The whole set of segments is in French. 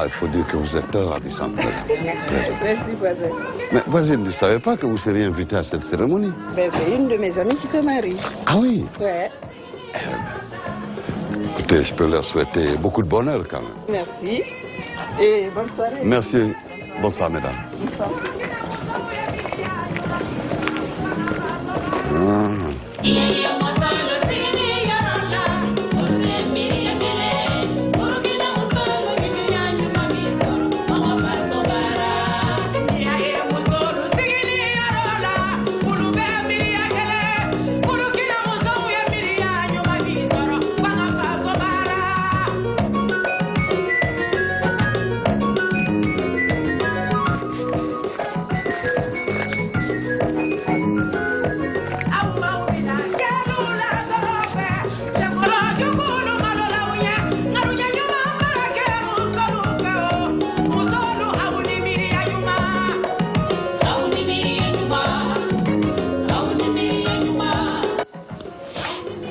Il faut dire que vous êtes ravissante. Merci, voisin. Mais voisine, ne savez pas que vous seriez invitée à cette cérémonie? Ben, c'est une de mes amies qui se marie. Ah oui? Ouais. Écoutez, je peux leur souhaiter beaucoup de bonheur quand même. Merci. Et bonne soirée. Merci. Bonsoir, mesdames. Bonsoir.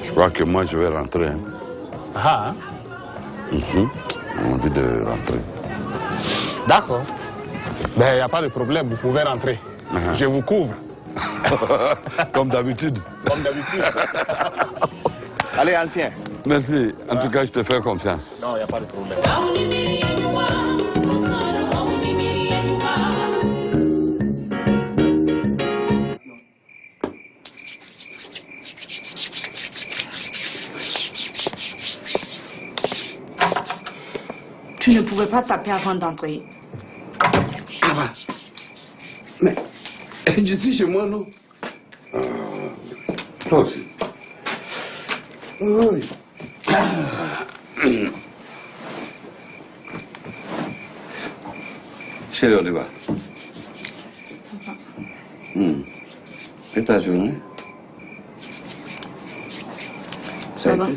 Je crois que moi, je vais rentrer. Hein. Ah, On dit de rentrer. d'accord. Ben, il n'y a pas de problème, vous pouvez rentrer. Je vous couvre. Comme d'habitude. Comme d'habitude. Allez, ancien. Merci. En tout cas, je te fais confiance. Non, il n'y a pas de problème. Tu ne pouvais pas taper avant d'entrer. Ah bah. Mais je suis chez moi, non? Toi aussi. Oui. Chérie, on y va. Et ta journée? Ça va.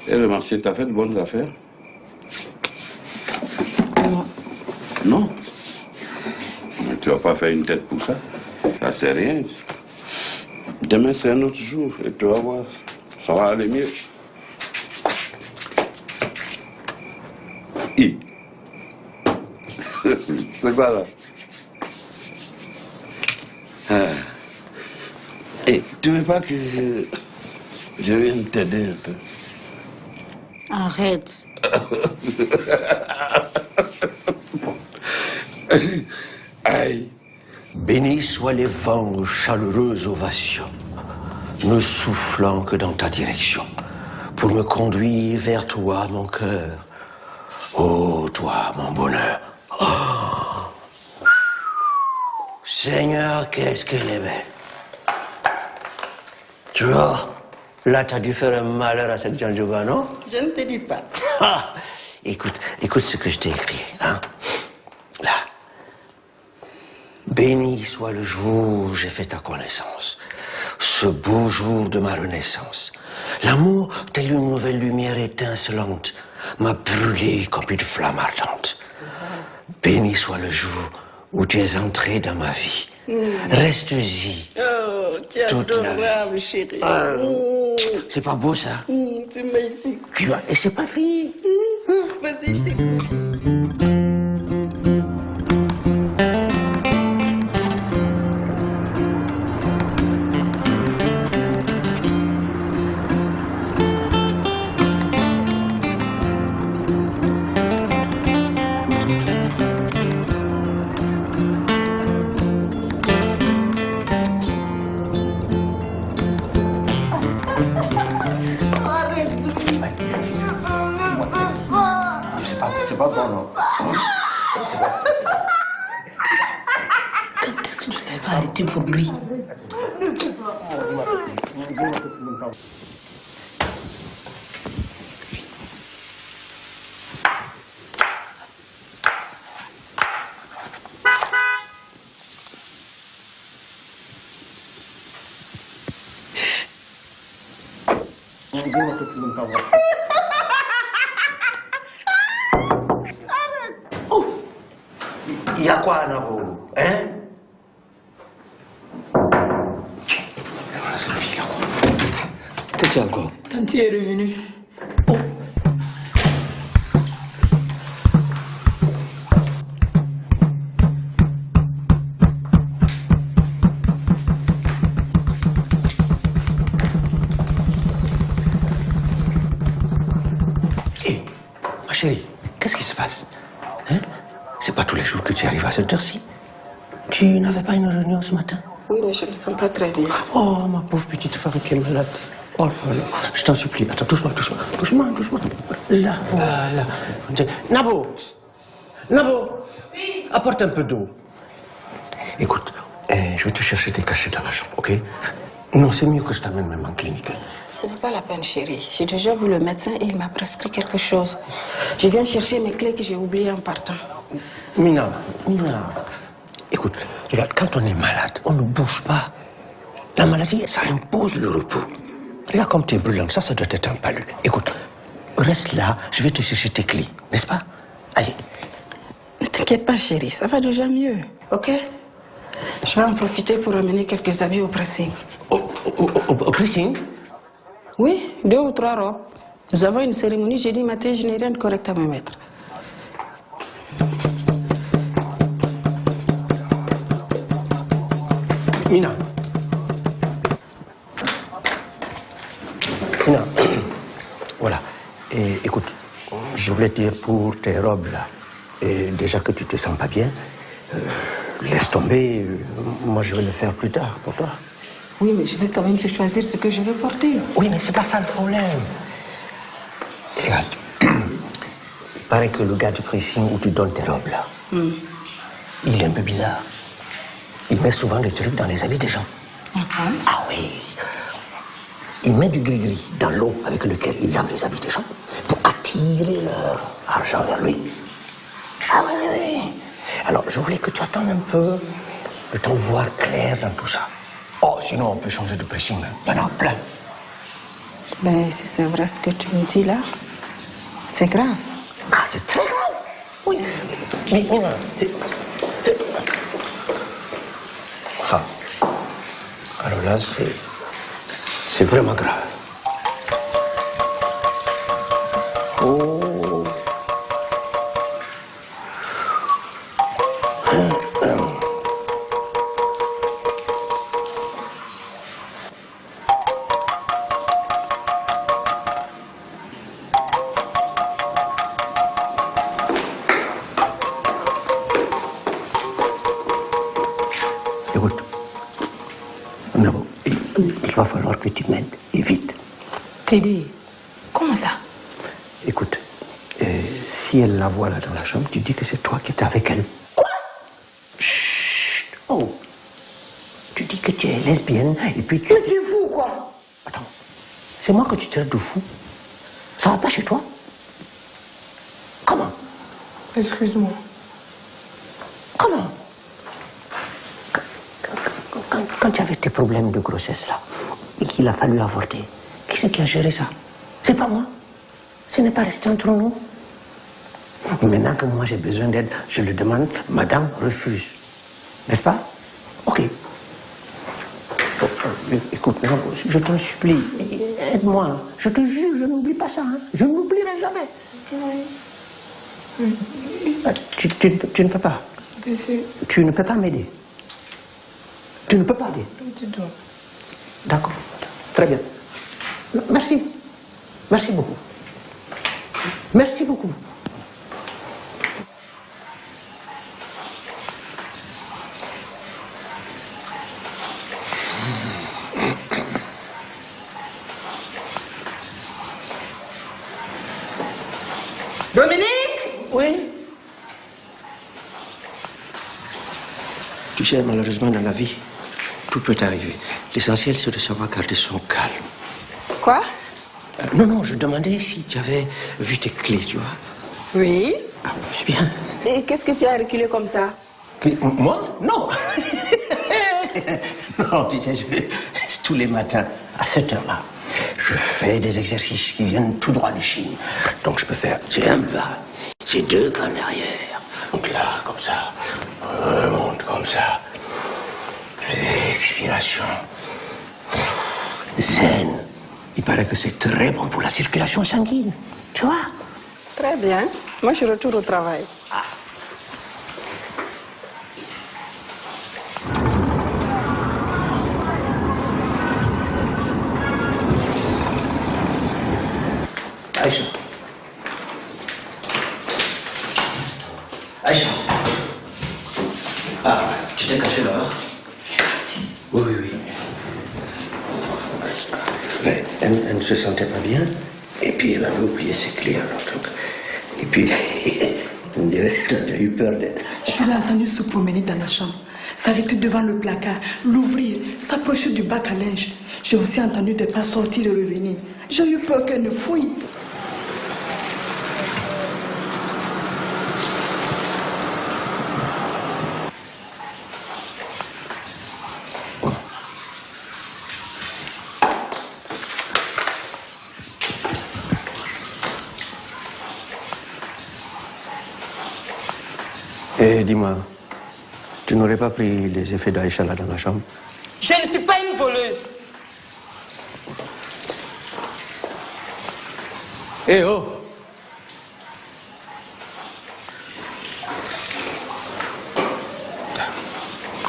Et le marché, t'as fait de bonnes affaires? Non. Non. Mais tu vas pas faire une tête pour ça. Ça, c'est rien. Demain, c'est un autre jour. Et tu vas voir, ça va aller mieux. C'est quoi là? Et tu veux pas que je vienne t'aider un peu? Arrête. Aïe. Bénis soient les vents aux chaleureuses ovations, ne soufflant que dans ta direction, pour me conduire vers toi, mon cœur. Oh, toi, mon bonheur. Oh. Seigneur, qu'est-ce qu'elle est belle. Tu vois, là, t'as dû faire un malheur à cette Janjoba, non? Je ne te dis pas. Ah, écoute ce que je t'ai écrit, hein. Là. Béni soit le jour où j'ai fait ta connaissance, ce beau jour de ma renaissance. L'amour, telle une nouvelle lumière étincelante, m'a brûlé comme une flamme ardente. Béni soit le jour où tu es entré dans ma vie. Reste-y. Oh, tu es Toute la adorable, chérie. C'est pas beau, ça? C'est magnifique. Tu vois, et c'est pas fini. Vas-y, je t'écoute. C'est pas bon, non? Quand est-ce que elle va arrêter pour lui? dis-moi que tu n'aimes pas voir. Oh, il y a quoi, Nabo? Hein? Qu'est-ce qu'il y a encore? Tanti est revenue. Oh. Hé, ma chérie, qu'est-ce qui se passe? Hein? C'est pas tous les jours que tu arrives à cette heure-ci. Tu n'avais pas une réunion ce matin? Oui, mais je ne me sens pas très bien. Oh, ma pauvre petite femme qui est malade. Oh là là, je t'en supplie. Attends, doucement. Là, voilà. Nabo! Oui. Apporte un peu d'eau. Écoute, je vais te chercher tes cachets dans la chambre, ok? Non, c'est mieux que je t'amène même en clinique. Ce n'est pas la peine, chérie. J'ai déjà vu le médecin et il m'a prescrit quelque chose. Je viens chercher mes clés que j'ai oubliées en partant. Mina. Écoute, regarde, quand on est malade, on ne bouge pas. La maladie, ça impose le repos. Regarde comme tu es brûlante, ça doit être un palu. Écoute, reste là, je vais te chercher tes clés, n'est-ce pas? Allez. Ne t'inquiète pas, chérie, ça va déjà mieux, ok? Je vais en profiter pour amener quelques habits au pressing. Au pressing? Oui, 2 ou 3 robes. Nous avons une cérémonie jeudi matin, je n'ai rien de correct à me mettre. Mina, voilà. Et écoute, je voulais te dire pour tes robes là, et déjà que tu te sens pas bien, laisse tomber, moi je vais le faire plus tard pour toi. Oui, mais je vais quand même te choisir ce que je veux porter. Oui, mais c'est pas ça le problème. Regarde, il paraît que le gars du pressing où tu donnes tes robes là, il est un peu bizarre. Il met souvent des trucs dans les habits des gens. Ah oui. Il met du gris-gris dans l'eau avec lequel il lave les habits des gens pour attirer leur argent vers lui. Ah oui. Alors, je voulais que tu attendes un peu, le temps de voir clair dans tout ça. Oh, sinon, on peut changer de pressing. Il y en a plein. Ben, si c'est vrai ce que tu me dis là, c'est grave. Ah, c'est très grave. Oui. Mais non, Ah. Alors là, c'est vraiment grave. Oh. Écoute, Nabo, il va falloir que tu m'aides, et vite. Teddy, comment ça? Écoute, si elle la voit là dans la chambre, tu dis que c'est toi qui es avec elle. Quoi? Chut. Oh. Tu dis que tu es lesbienne, et puis tu... Mais tu es fou, quoi? Attends, c'est moi que tu traites de fou? Ça va pas chez toi? Comment? Excuse-moi. Comment? Quand tu avais tes problèmes de grossesse là, et qu'il a fallu avorter, qui c'est qui a géré ça? C'est pas moi. Ce n'est pas resté entre nous. Maintenant que moi j'ai besoin d'aide, je le demande, madame refuse. N'est-ce pas? Ok. Écoute, je t'en supplie, aide-moi. Je te jure, je n'oublie pas ça. Hein. Je n'oublierai jamais. Tu ne peux pas. Tu ne peux pas m'aider. Tu ne peux pas aller. Tu dois. D'accord. Très bien. Merci. Merci beaucoup. Merci beaucoup. Dominique? Oui. Tu sais, malheureusement, dans la vie, tout peut arriver. L'essentiel, c'est de savoir garder son calme. Quoi? Non, je demandais si tu avais vu tes clés, tu vois. Oui. Ah, c'est bien. Et qu'est-ce que tu as reculé comme ça? Moi? Non. Non, tu sais, tous les matins, à cette heure-là, je fais des exercices qui viennent tout droit de Chine. Donc je peux faire, c'est un pas, c'est 2 pas en arrière. Donc là, comme ça, remonte comme ça. Expiration. Zen. Il paraît que c'est très bon pour la circulation sanguine. Tu vois? Très bien. Moi, je retourne au travail. Aïcha. Aïcha. Ah, tu t'es caché là, hein? Oui, oui, oui. Mais elle ne se sentait pas bien, et puis elle avait oublié ses clés, alors donc. Et puis, on dirait que tu as eu peur d'elle. Je l'ai entendu se promener dans la chambre, s'arrêter devant le placard, l'ouvrir, s'approcher du bac à linge. J'ai aussi entendu des pas sortir et revenir. J'ai eu peur qu'elle ne fouille. Et dis-moi, tu n'aurais pas pris les effets d'Aïcha là dans la chambre? Je ne suis pas une voleuse. Eh oh!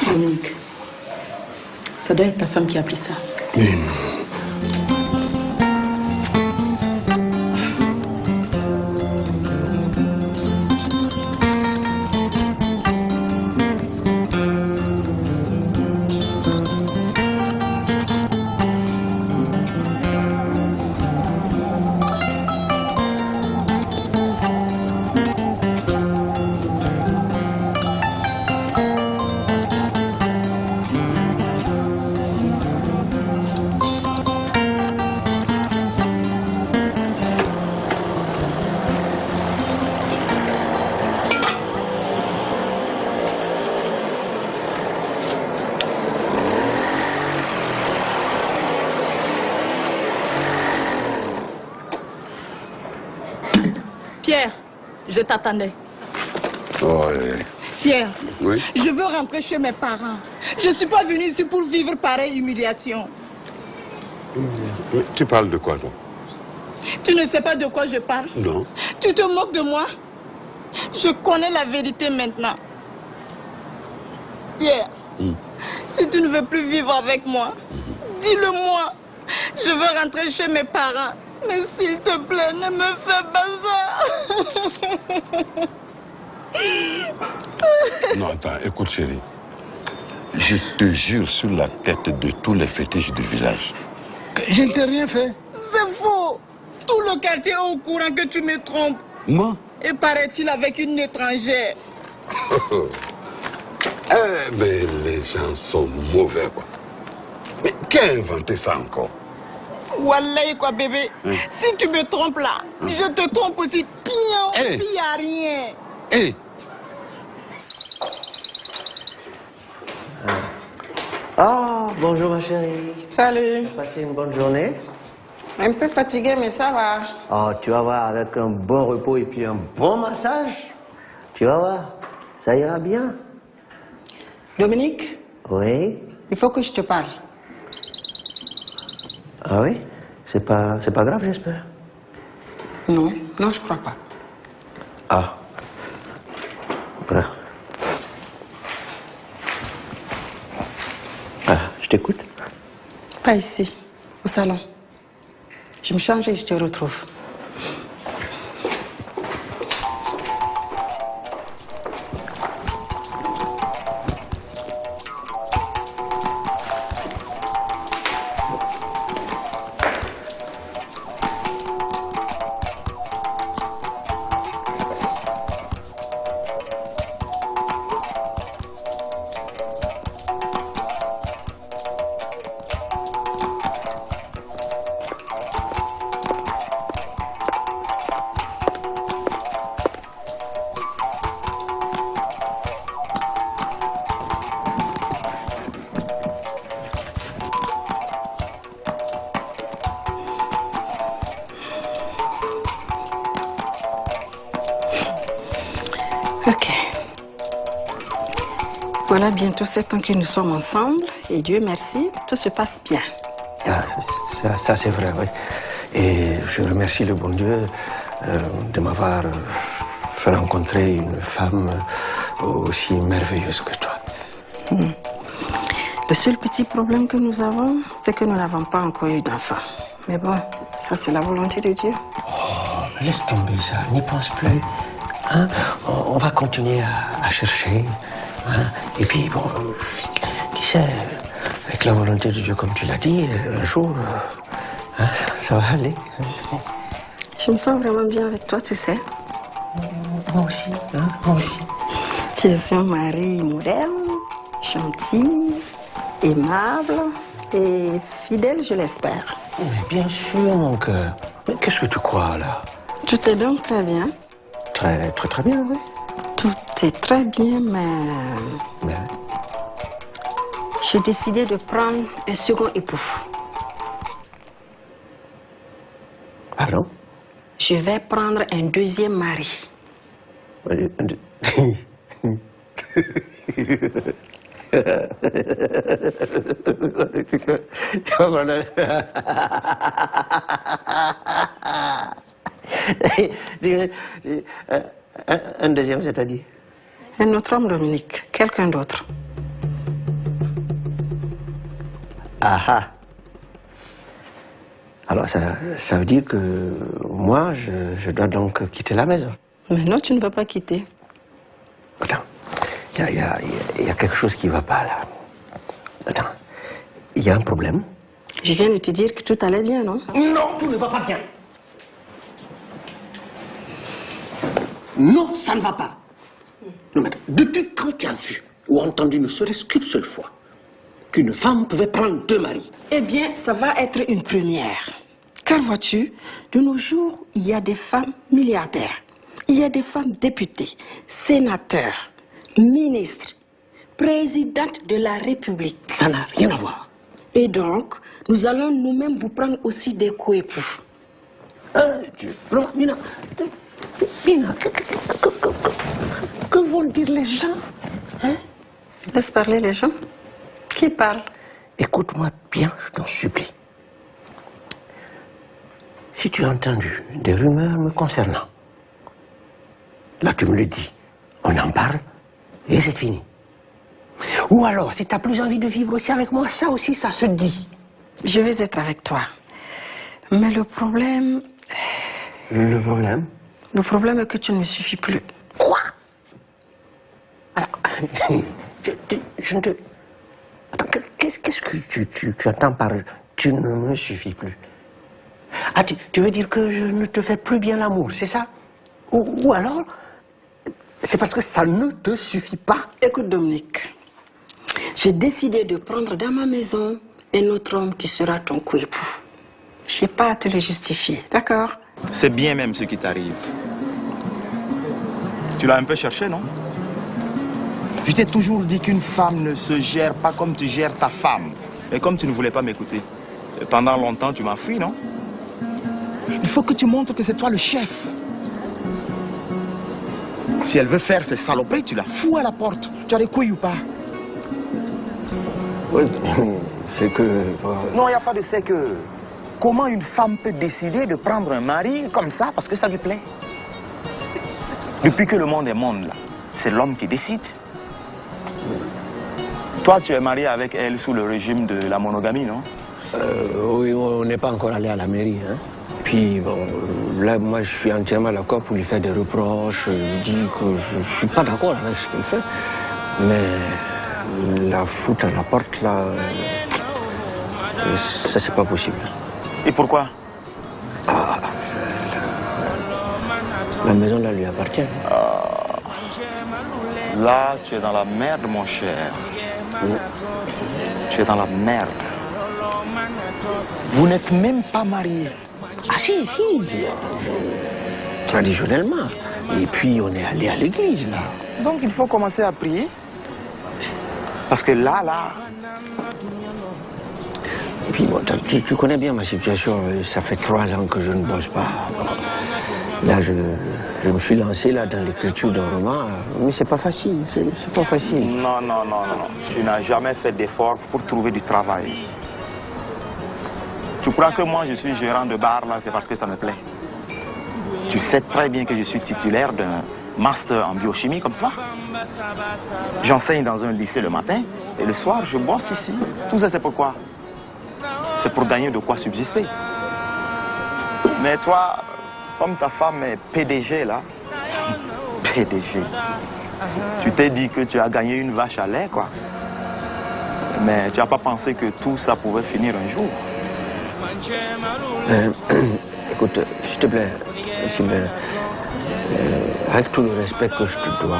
Dominique, ça doit être ta femme qui a pris ça. Pierre, je t'attendais. Oh, oui. Pierre, Oui. je veux rentrer chez mes parents. Je ne suis pas venue ici pour vivre pareille humiliation. Mais tu parles de quoi, toi? Tu ne sais pas de quoi je parle? Non. Tu te moques de moi? Je connais la vérité maintenant. Pierre, si tu ne veux plus vivre avec moi, dis-le-moi. Je veux rentrer chez mes parents. Mais s'il te plaît, ne me fais pas ça. Non, attends, écoute, chérie. Je te jure sur la tête de tous les fétiches du village. Je ne t'ai rien fait. C'est faux. Tout le quartier est au courant que tu me trompes. Moi? Et paraît-il avec une étrangère. Eh, mais les gens sont mauvais, quoi. Mais qui a inventé ça encore? Wallahi quoi bébé, si tu me trompes là, je te trompe aussi. Pion, Hey. puis y a rien. Hé! Ah, bonjour ma chérie. Salut. Passez une bonne journée. Un peu fatiguée, mais ça va. Ah, tu vas voir, avec un bon repos et puis un bon massage, tu vas voir, ça ira bien. Dominique, Oui? il faut que je te parle. Ah oui? C'est pas grave, j'espère. Non, non, je crois pas. Ah. Voilà. Ah, je t'écoute. Pas ici, au salon. Je me change et je te retrouve. Ok. Voilà bientôt 7 ans que nous sommes ensemble et Dieu merci, tout se passe bien. Ah, ça c'est vrai, oui. Et je remercie le bon Dieu de m'avoir fait rencontrer une femme aussi merveilleuse que toi. Le seul petit problème que nous avons, c'est que nous n'avons pas encore eu d'enfant. Mais bon, ça c'est la volonté de Dieu. Oh, laisse tomber ça, n'y pense plus. Hein? On va continuer à chercher. Hein? Et puis, bon, qui sait, avec la volonté de Dieu, comme tu l'as dit, un jour, hein, ça va aller. Je me sens vraiment bien avec toi, tu sais. Moi aussi, hein? Moi aussi. Tu es un mari moderne, gentil, aimable et fidèle, je l'espère. Mais bien sûr, mon cœur. Mais qu'est-ce que tu crois, là? Tout est donc très bien. Très, très, très bien, oui. Tout est très bien, mais j'ai décidé de prendre un second époux. Pardon? Je vais prendre un deuxième mari. Un deuxième, c'est-à-dire? Un autre homme, Dominique, quelqu'un d'autre. Ah ah. Alors, ça veut dire que moi, je dois donc quitter la maison. Mais non, tu ne vas pas quitter. Attends, il y a quelque chose qui ne va pas, là. Attends, il y a un problème? Je viens de te dire que tout allait bien, non? Non, tout ne va pas bien. Non, ça ne va pas. Non, mais depuis quand tu as vu ou entendu ne serait-ce qu'une seule fois qu'une femme pouvait prendre deux maris? Eh bien, ça va être une première. Car vois-tu, de nos jours, il y a des femmes milliardaires. Il y a des femmes députées, sénateurs, ministres, présidentes de la République. Ça n'a rien à voir. Et donc, nous allons nous-mêmes vous prendre aussi des coépoux. Dieu. Mina, que vont dire les gens, hein? Laisse parler les gens. Qui parle? Écoute-moi bien, je t'en supplie. Si tu as entendu des rumeurs me concernant, là tu me le dis, on en parle et c'est fini. Ou alors, si tu n'as plus envie de vivre aussi avec moi, ça aussi, ça se dit. Je vais être avec toi. Mais le problème... Le problème? Le problème est que tu ne me suffis plus. Quoi? Alors, je ne te... Attends, qu'est-ce que tu entends par « tu ne me suffis plus » ? Ah, tu veux dire que je ne te fais plus bien l'amour, c'est ça? Ou alors, c'est parce que ça ne te suffit pas? Écoute, Dominique, j'ai décidé de prendre dans ma maison un autre homme qui sera ton coépoux. Je n'ai pas à te le justifier, d'accord? C'est bien même ce qui t'arrive. Tu l'as un peu cherché, non? Je t'ai toujours dit qu'une femme ne se gère pas comme tu gères ta femme. Et comme tu ne voulais pas m'écouter, pendant longtemps tu m'as fui, non? Il faut que tu montres que c'est toi le chef. Si elle veut faire ses saloperies, tu la fous à la porte. Tu as les couilles ou pas? Oui, c'est que... Non, il n'y a pas de c'est que. Comment une femme peut décider de prendre un mari comme ça parce que ça lui plaît? Depuis que le monde est monde, là, c'est l'homme qui décide. Toi, tu es marié avec elle sous le régime de la monogamie, non? Oui, on n'est pas encore allé à la mairie, hein. Puis, bon, là, moi, je suis entièrement d'accord pour lui faire des reproches. Je lui dis que je ne suis pas d'accord avec ce qu'elle fait. Mais la foutre à la porte, là, ça, c'est pas possible. Et pourquoi? La maison, là, lui appartient. Là, tu es dans la merde, mon cher. Tu es dans la merde. Vous n'êtes même pas mariés. Ah si, traditionnellement. Et puis, on est allé à l'église, là. Donc, il faut commencer à prier. Parce que là... Et puis, bon, tu connais bien ma situation. Ça fait 3 ans que je ne bosse pas. Là, je me suis lancé là, dans l'écriture d'un roman, mais c'est pas facile, c'est pas facile. Non, non, non, non. Tu n'as jamais fait d'effort pour trouver du travail. Tu crois que moi, je suis gérant de bar, là, c'est parce que ça me plaît. Tu sais très bien que je suis titulaire d'un master en biochimie comme toi. J'enseigne dans un lycée le matin et le soir, je bosse ici. Tout ça, c'est pourquoi? C'est pour gagner de quoi subsister. Mais toi, comme ta femme est PDG, là, PDG, tu t'es dit que tu as gagné une vache à lait, quoi. Mais tu n'as pas pensé que tout ça pouvait finir un jour. Écoute, s'il te plaît, avec tout le respect que je te dois,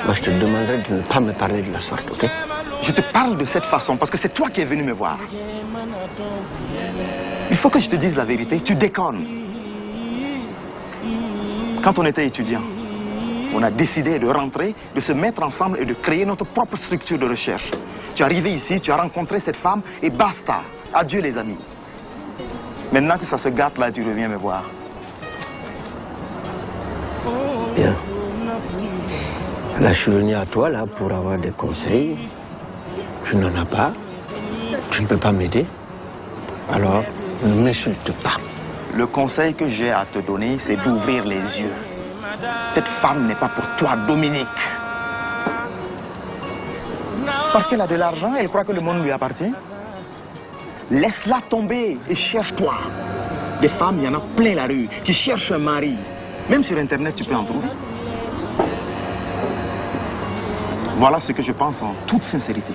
moi je te demanderai de ne pas me parler de la sorte, ok? Je te parle de cette façon parce que c'est toi qui es venu me voir. Il faut que je te dise la vérité, tu déconnes. Quand on était étudiant, on a décidé de rentrer, de se mettre ensemble et de créer notre propre structure de recherche. Tu es arrivé ici, tu as rencontré cette femme et basta. Adieu les amis. Maintenant que ça se gâte là, tu reviens me voir. Bien. Là, je suis venu à toi là pour avoir des conseils. Tu n'en as pas. Tu ne peux pas m'aider. Alors, ne m'insulte pas. Le conseil que j'ai à te donner, c'est d'ouvrir les yeux. Cette femme n'est pas pour toi, Dominique. Parce qu'elle a de l'argent, elle croit que le monde lui appartient. Laisse-la tomber et cherche-toi. Des femmes, il y en a plein la rue qui cherchent un mari. Même sur Internet, tu peux en trouver. Voilà ce que je pense en toute sincérité.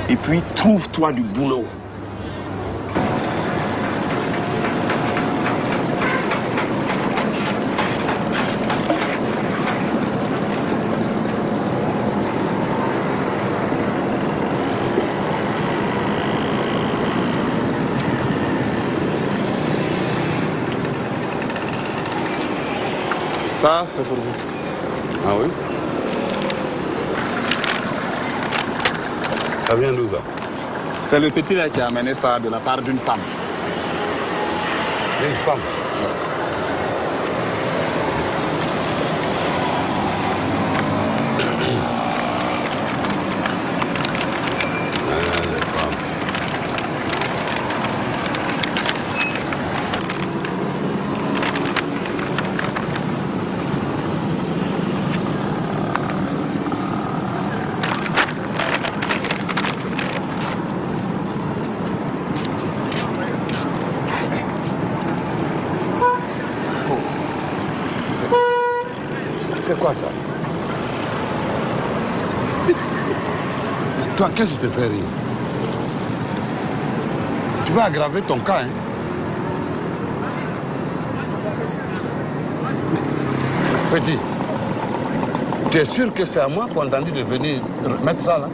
Et puis, trouve-toi du boulot. Ça, c'est pour vous. Ah oui? Ça vient d'où ça? C'est le petit là qui a amené ça de la part d'une femme. Une femme? C'est quoi ça? Toi, qu'est-ce qui te fait rire? Tu vas aggraver ton cas, hein? Mais, petit, tu es sûr que c'est à moi qu'on t'a dit de venir mettre ça là?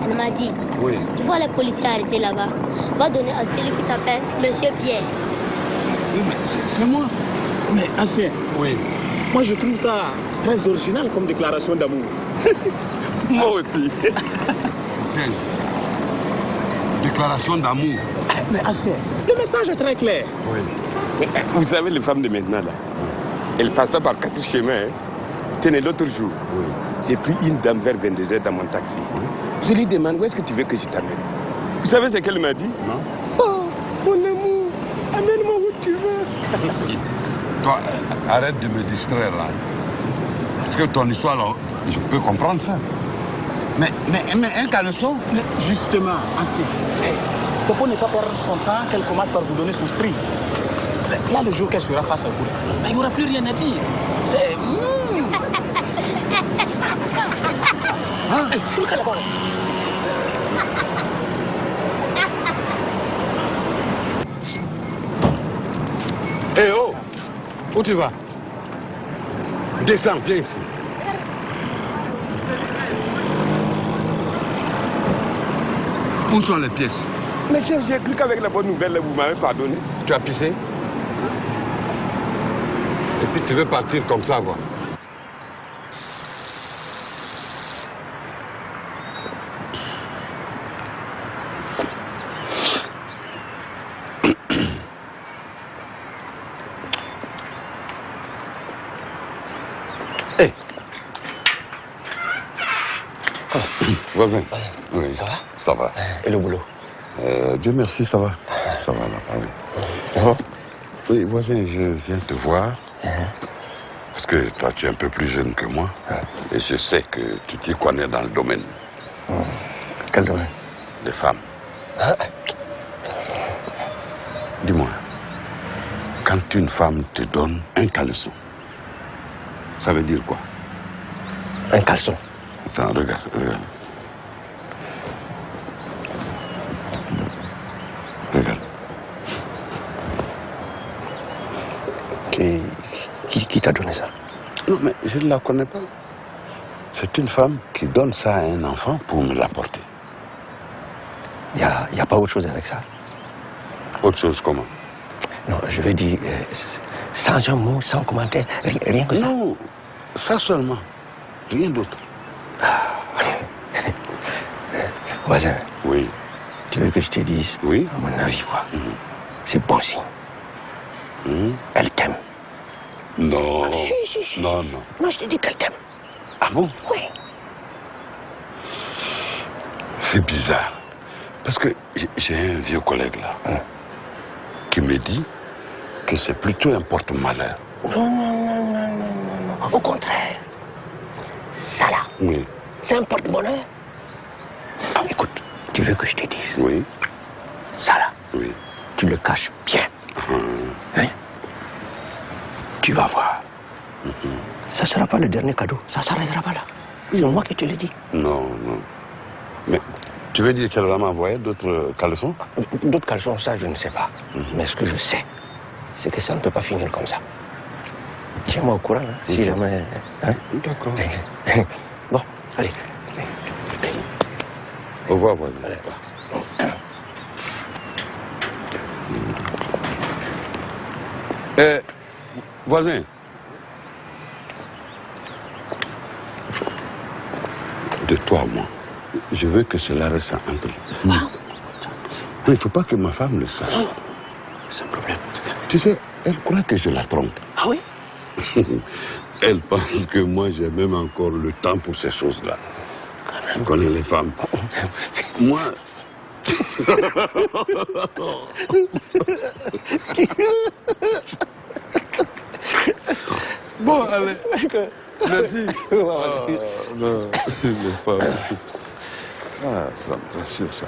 Elle m'a dit, Oui. tu vois les policiers arrêtés là-bas, va donner à celui qui s'appelle Monsieur Pierre. Oui, mais c'est moi. Mais ancien, Oui. moi je trouve ça très original comme déclaration d'amour. Moi aussi. Déclaration d'amour. Mais ancien, le message est très clair. Oui. Mais, vous savez, les femmes de maintenant, là, elles passent pas par 4 chemins. Hein. Tenez, l'autre jour, j'ai pris une dame vers 22h dans mon taxi. Je lui demande, où est-ce que tu veux que je t'amène? Vous savez ce qu'elle m'a dit? Non. Oh, mon amour, amène-moi où tu veux. Toi, arrête de me distraire là. Parce que ton histoire, là, je peux comprendre ça. Mais un caleçon? Mais justement, ancien, c'est pour ne pas perdre son temps qu'elle commence par vous donner son string. Là, le jour qu'elle sera face à vous, il n'y aura plus rien à dire. C'est... C'est ça. Hein? Hey, fous le cas là-bas. Eh oh! Où tu vas? Descends, viens ici. Où sont les pièces? Mais chef, j'ai cru qu'avec la bonne nouvelle, vous m'avez pardonné. Tu as pissé? Et puis tu veux partir comme ça, quoi. Voisin. Oui. Ça va? Ça va. Et le boulot? Dieu merci, ça va. Ça va là-bas, oui. Oui, voisin, je viens te voir. Parce que toi, tu es un peu plus jeune que moi. Et je sais que tu t'y connais dans le domaine. Quel domaine? Des femmes. Dis-moi, quand une femme te donne un caleçon, ça veut dire quoi? Un caleçon? Attends, regarde. Regarde. Qui t'a donné ça? Non, mais je ne la connais pas. C'est une femme qui donne ça à un enfant pour me l'apporter. Il n'y a pas autre chose avec ça? Autre chose comment? Non, je veux dire, sans un mot, sans commentaire, rien que ça. Non, ça seulement. Rien d'autre. Voisin. Oui. Tu veux que je te dise? Oui. À mon avis, quoi. C'est bon signe. Elle t'aime. Non. Si. Non. Non, je te dis qu'elle t'aime. Ah bon? Oui. C'est bizarre. Parce que j'ai un vieux collègue là qui me dit que c'est plutôt un porte-malheur. Non. Au contraire. Ça là. Oui. C'est un porte-bonheur. Écoute, tu veux que je te dise? Oui. Ça là. Oui. Tu le caches bien. Hein? Tu vas voir. Ça ne sera pas le dernier cadeau. Ça ne s'arrêtera pas là. C'est moi qui te le dis. Non. Mais tu veux dire qu'elle va m'envoyer d'autres caleçons? D'autres caleçons, ça, je ne sais pas. Mais ce que je sais, c'est que ça ne peut pas finir comme ça. Tiens-moi au courant, si jamais... Hein? D'accord. Bon, allez. Au revoir, voisin. Allez. Voisin. De toi à moi, je veux que cela reste entre nous. Il ne faut pas que ma femme le sache. C'est un problème. Tu sais, elle croit que je la trompe. Ah oui? Elle pense que moi, j'ai même encore le temps pour ces choses-là. Je connais les femmes. Moi... Bon, allez. Merci. Non, les femmes. Ça me rassure, ça.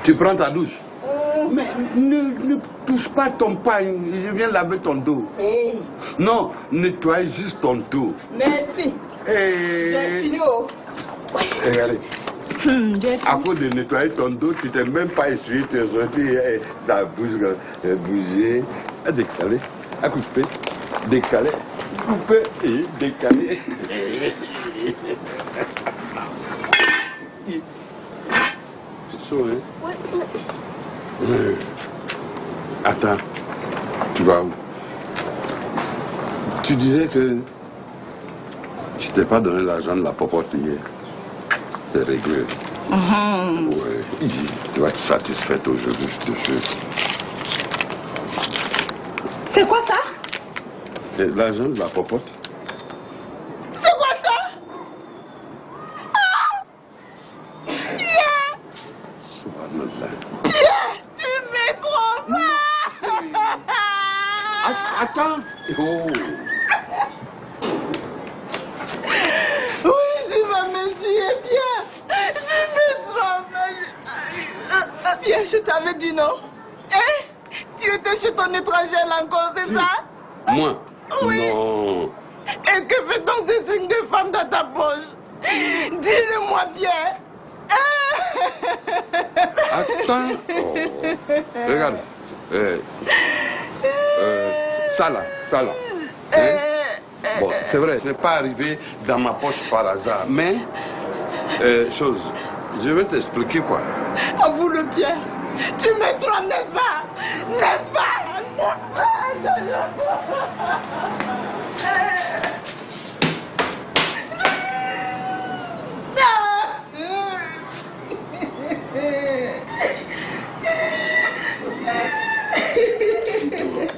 Tu prends ta douche? Mais ne touche pas ton pain, je viens laver ton dos. Non, nettoie juste ton dos. Merci. J'ai fini. Allez. À cause de nettoyer ton dos, tu t'es même pas essuyé tes orteils, ça bouge, bouger, décaler, à couper, décaler, couper et décaler. C'est chaud, hein? Oui. Attends, tu vas où? Tu disais que tu t'es pas donné l'argent de la popote hier. C'est réglé. Ouais. Tu vas être satisfaite aujourd'hui, je te jure. C'est quoi ça? C'est l'argent de la popote. C'est quoi ça? Pierre! Subhanallah. Pierre, tu me trompes! Attends. Oh. Oui, tu vas me tuer, Pierre. Je me trompe. Pierre, je t'avais dit non. Hein? Tu étais chez ton étrangère encore, c'est ça? Moi? Oui. Non. Et que fait donc ce signe de femme dans ta poche? Dis-le-moi, Pierre. Attends. Oh. Regarde. Ça là. Hein? Bon, c'est vrai, ce n'est pas arrivé dans ma poche par hasard. Mais, je vais t'expliquer quoi. Avoue le Pierre. Tu me trompes, n'est-ce pas? N'est-ce pas?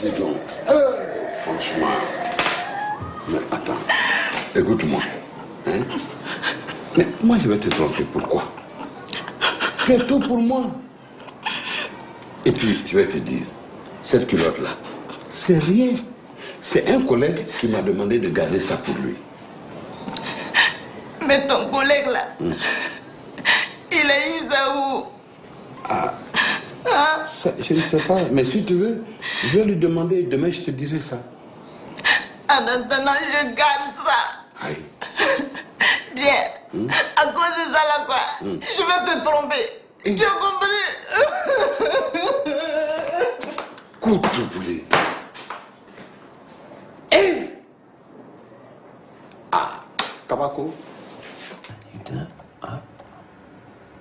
Dis donc. Franchement. Mais attends. Écoute-moi. Hein? Hein? Mais moi, je vais te tromper. Pourquoi? Fais tout pour moi. Et puis, je vais te dire, cette culotte-là, c'est rien. C'est un collègue qui m'a demandé de garder ça pour lui. Mais ton collègue là, il a eu ça où? Ah, ça, je ne sais pas. Mais si tu veux, je vais lui demander. Demain, je te dirai ça. En attendant, je garde ça. Aïe. Bien. À cause de ça là, quoi, je vais te tromper. Tu as compris? Coup de boulet. Kabako.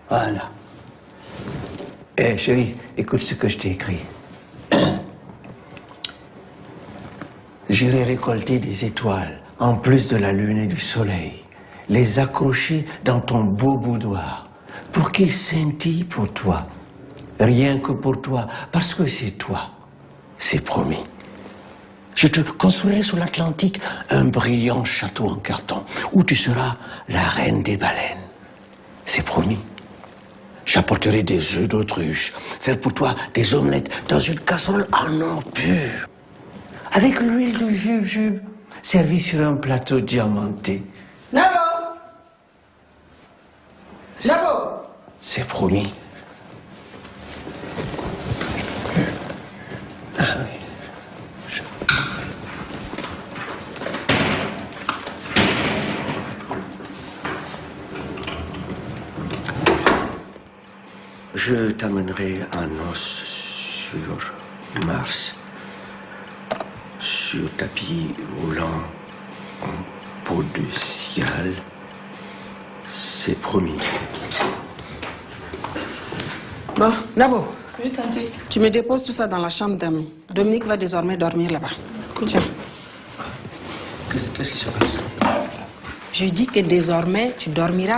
Voilà. Chérie, écoute ce que je t'ai écrit. J'irai récolter des étoiles, en plus de la lune et du soleil, les accrocher dans ton beau boudoir, pour qu'ils scintillent pour toi. Rien que pour toi, parce que c'est toi. C'est promis. Je te construirai sur l'Atlantique un brillant château en carton, où tu seras la reine des baleines. C'est promis. J'apporterai des œufs d'autruche, faire pour toi des omelettes dans une casserole en or pur, avec l'huile de jujube, servie sur un plateau diamanté. Nabo! Nabo! C'est promis. Ah oui. Je t'amènerai un os sur Mars, sur tapis roulant en peau de cigale. C'est promis. Bon, Nabo, Oui, tante. tu me déposes tout ça dans la chambre d'amis. Dominique va désormais dormir là-bas. Tiens. Qu'est-ce qui se passe? Je dis que désormais, tu dormiras